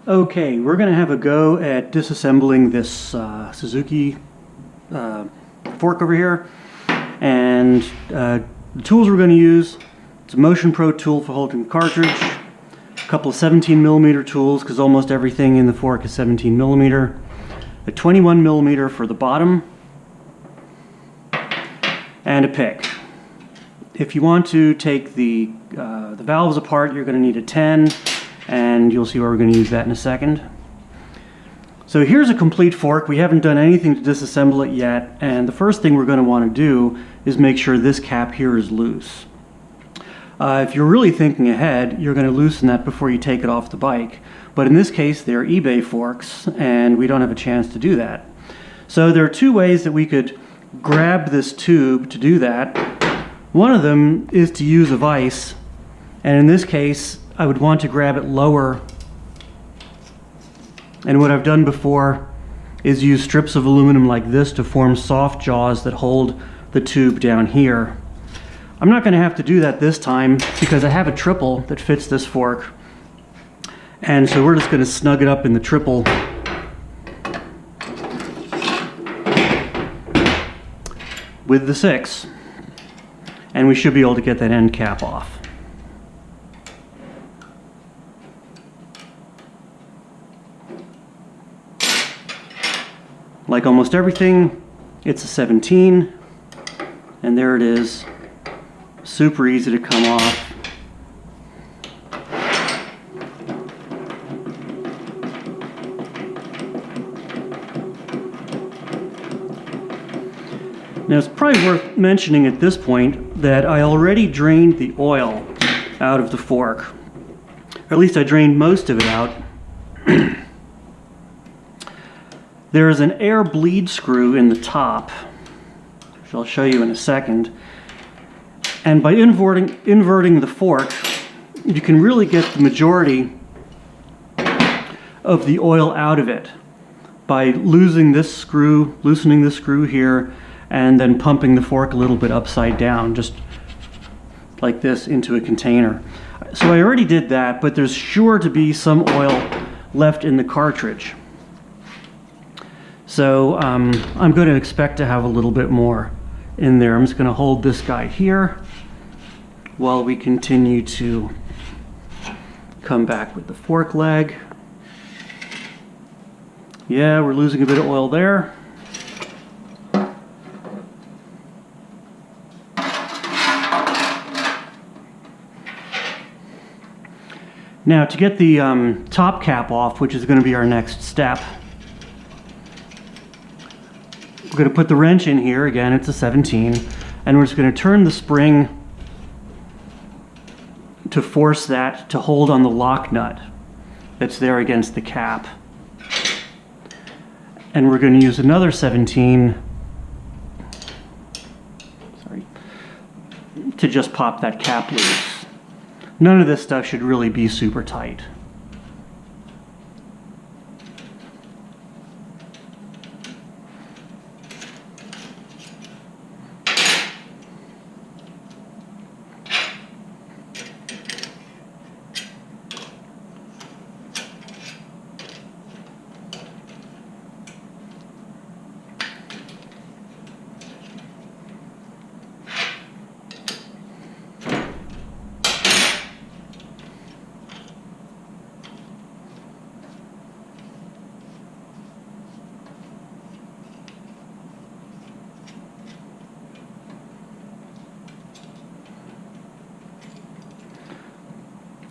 Okay, we're going to have a go at disassembling this Suzuki fork over here. And the tools we're going to use, it's a Motion Pro tool for holding the cartridge, a couple of 17mm tools because almost everything in the fork is 17mm, a 21mm for the bottom, and a pick. If you want to take the valves apart, you're going to need a 10, and you'll see where we're going to use that in a second. So here's a complete fork. We haven't done anything to disassemble it yet, and the first thing we're going to want to do is make sure this cap here is loose. If you're really thinking ahead, you're going to loosen that before you take it off the bike. But in this case, they're eBay forks, and we don't have a chance to do that. So there are two ways that we could grab this tube to do that. One of them is to use a vise, and in this case, I would want to grab it lower. And what I've done before is use strips of aluminum like this to form soft jaws that hold the tube down here. I'm not going to have to do that this time because I have a triple that fits this fork. And so we're just going to snug it up in the triple. With the 6. And we should be able to get that end cap off. Like almost everything, it's a 17, and there it is. Super easy to come off. Now it's probably worth mentioning at this point that I already drained the oil out of the fork. Or at least I drained most of it out. There is an air bleed screw in the top, which I'll show you in a second. And by inverting the fork, you can really get the majority of the oil out of it by loosening this screw here, and then pumping the fork a little bit upside down, just like this, into a container. So I already did that, but there's sure to be some oil left in the cartridge. So I'm going to expect to have a little bit more in there. I'm just going to hold this guy here while we continue to come back with the fork leg. Yeah, we're losing a bit of oil there. Now to get the top cap off, which is going to be our next step, we're going to put the wrench in here. Again, it's a 17, and we're just going to turn the spring to force that to hold on the lock nut that's there against the cap. And we're going to use another 17 to just pop that cap loose. None of this stuff should really be super tight.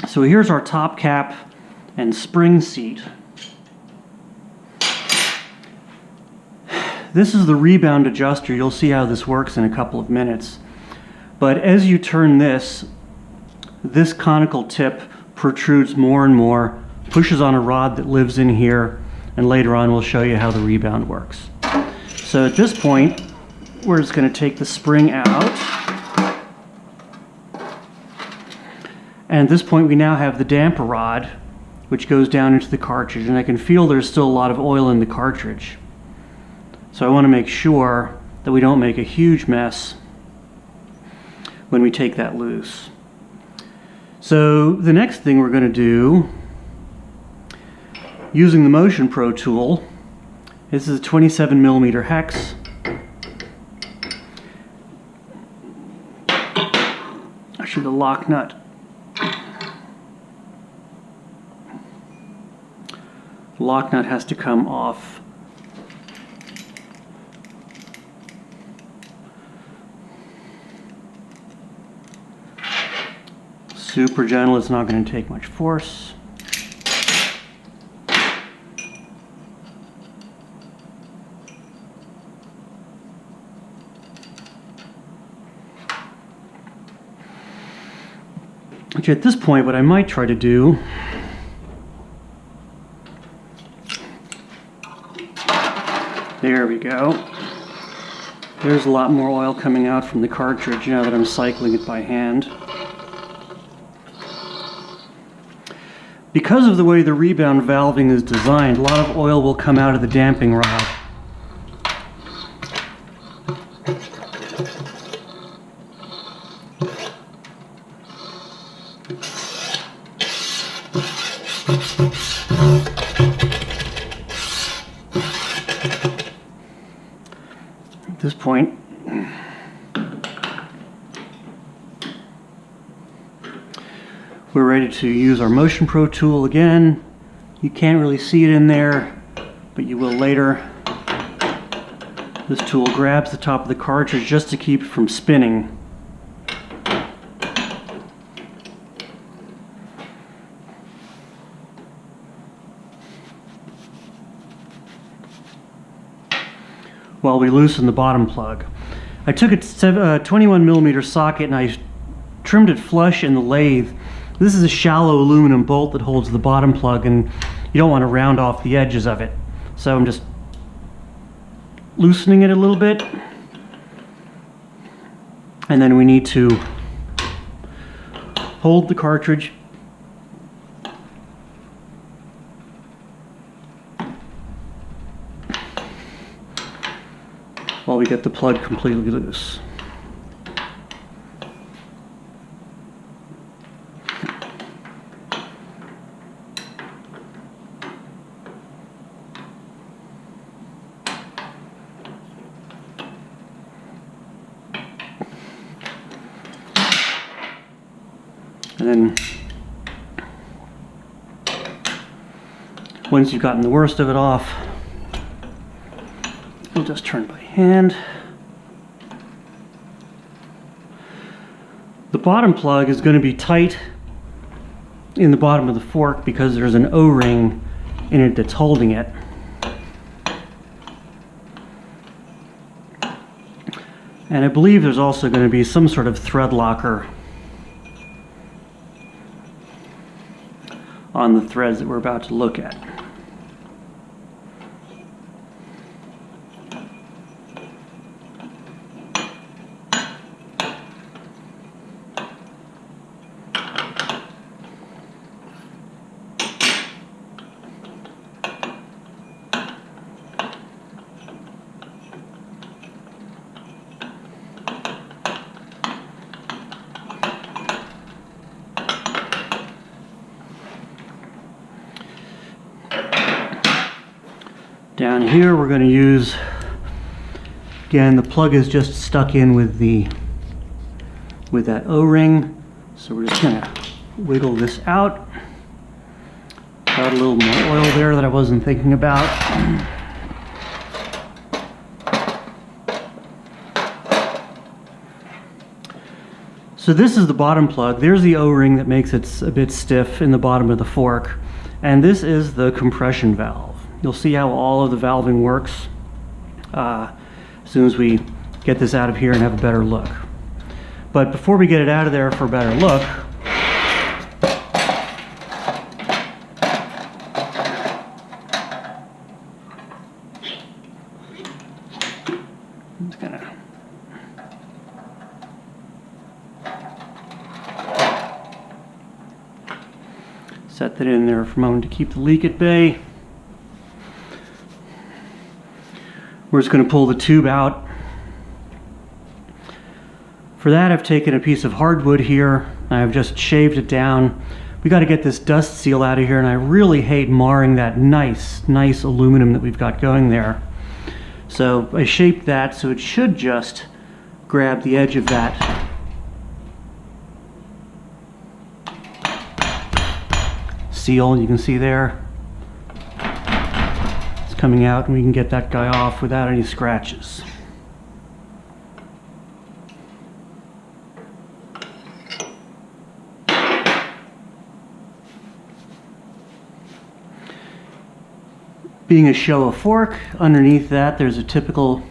So here's our top cap and spring seat. This is the Rebound Adjuster. You'll see how this works in a couple of minutes. But as you turn this conical tip protrudes more and more, pushes on a rod that lives in here, and later on we'll show you how the rebound works. So at this point, we're just going to take the spring out. And at this point we now have the damper rod, which goes down into the cartridge, and I can feel there's still a lot of oil in the cartridge. So I want to make sure that we don't make a huge mess when we take that loose. So the next thing we're going to do using the Motion Pro tool. This is a 27mm hex. Actually, the lock nut. The lock nut has to come off. Super gentle, it's not going to take much force. Which at this point, what I might try to do there we go. There's a lot more oil coming out from the cartridge now that I'm cycling it by hand. Because of the way the rebound valving is designed, a lot of oil will come out of the damping rod. At this point, we're ready to use our Motion Pro tool again. You can't really see it in there, but you will later. This tool grabs the top of the cartridge just to keep it from spinning. While we loosen the bottom plug. I took a 21mm socket and I trimmed it flush in the lathe. This is a shallow aluminum bolt that holds the bottom plug, and you don't want to round off the edges of it. So I'm just loosening it a little bit. And then we need to hold the cartridge while we get the plug completely loose. And then once you've gotten the worst of it off, we'll just turn by hand. The bottom plug is going to be tight in the bottom of the fork because there's an O-ring in it that's holding it. And I believe there's also going to be some sort of thread locker on the threads that we're about to look at. Down here we're going to use, again, the plug is just stuck in with that O-ring, so we're just going to wiggle this out. Got a little more oil there that I wasn't thinking about. So this is the bottom plug. There's the O-ring that makes it a bit stiff in the bottom of the fork, and this is the compression valve. You'll see how all of the valving works as soon as we get this out of here and have a better look. But before we get it out of there for a better look, I'm just gonna set that in there for a moment to keep the leak at bay. We're just going to pull the tube out. For that, I've taken a piece of hardwood here. I've just shaved it down, we got to get this dust seal out of here, and I really hate marring that nice aluminum that we've got going there. So I shaped that so it should just grab the edge of that seal. You can see there it's coming out, and we can get that guy off without any scratches. Being a Showa fork, underneath that there's a typical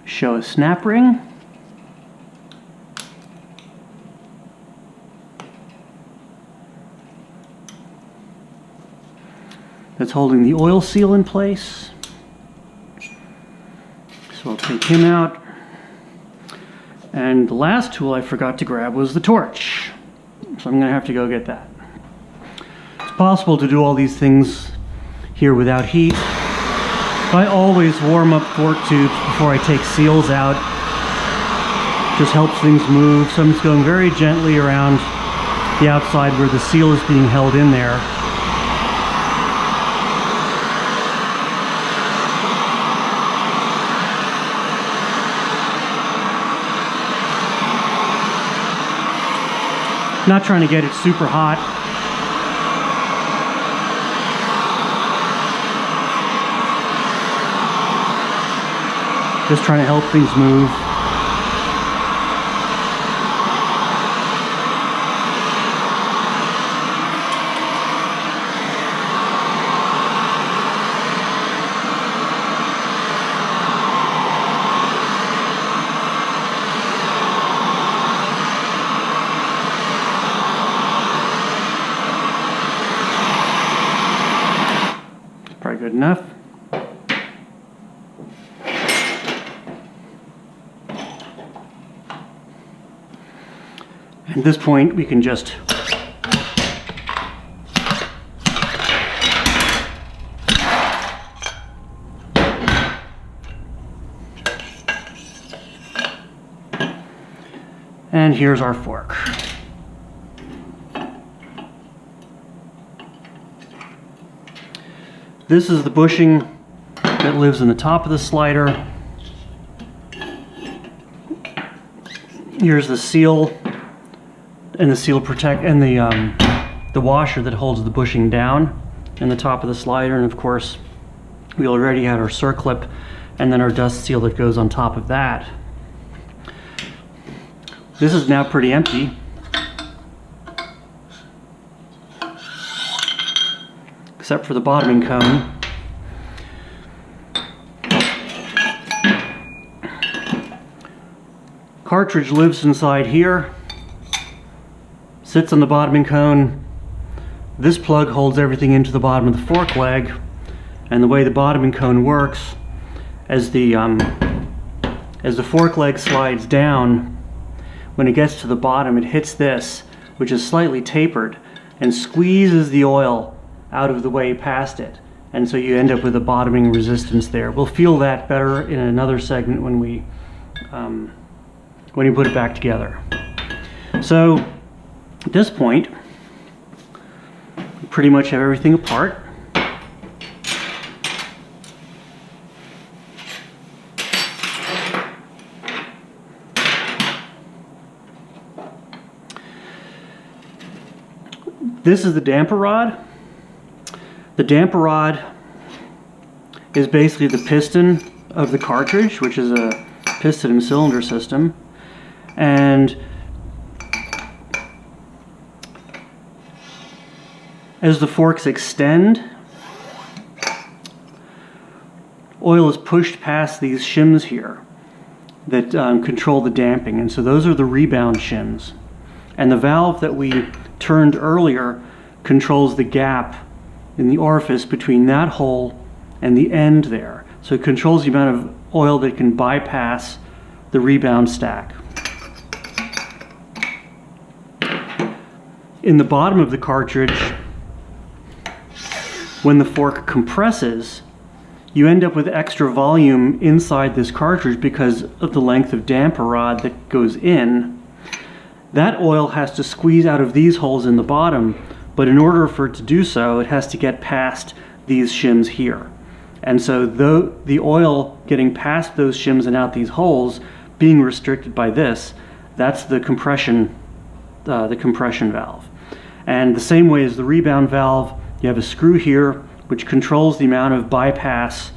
Showa snap ring. That's holding the oil seal in place. So I'll take him out. And the last tool I forgot to grab was the torch. So I'm going to have to go get that. It's possible to do all these things here without heat. I always warm up fork tubes before I take seals out. Just helps things move. So I'm just going very gently around the outside where the seal is being held in there. Not trying to get it super hot. Just trying to help things move. Probably good enough. At this point, we can just and here's our fork. This is the bushing that lives in the top of the slider. Here's the seal and the seal protect and the washer that holds the bushing down in the top of the slider, and of course we already had our circlip and then our dust seal that goes on top of that. This is now pretty empty. Except for the bottoming cone. Cartridge lives inside here, sits on the bottoming cone. This plug holds everything into the bottom of the fork leg, and the way the bottoming cone works, as the fork leg slides down, when it gets to the bottom it hits this, which is slightly tapered, and squeezes the oil out of the way past it, and so you end up with a bottoming resistance there. We'll feel that better in another segment when you put it back together. So at this point, we pretty much have everything apart. This is the damper rod. The damper rod is basically the piston of the cartridge, which is a piston and cylinder system. And as the forks extend, oil is pushed past these shims here that control the damping. And so those are the rebound shims. And the valve that we turned earlier controls the gap in the orifice between that hole and the end there. So it controls the amount of oil that can bypass the rebound stack. In the bottom of the cartridge, when the fork compresses, you end up with extra volume inside this cartridge because of the length of damper rod that goes in. that oil has to squeeze out of these holes in the bottom, but in order for it to do so, it has to get past these shims here. And so the oil getting past those shims and out these holes, being restricted by this, that's the compression valve. And the same way as the rebound valve, you have a screw here which controls the amount of bypass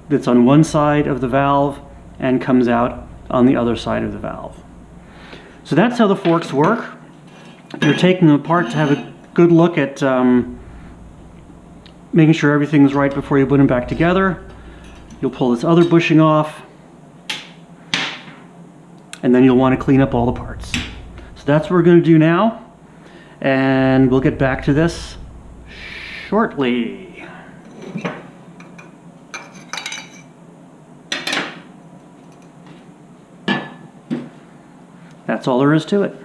that's on one side of the valve and comes out on the other side of the valve. So that's how the forks work. You're taking them apart to have a good look at making sure everything's right before you put them back together. You'll pull this other bushing off, and then you'll want to clean up all the parts. So that's what we're going to do now, and we'll get back to this shortly. That's all there is to it.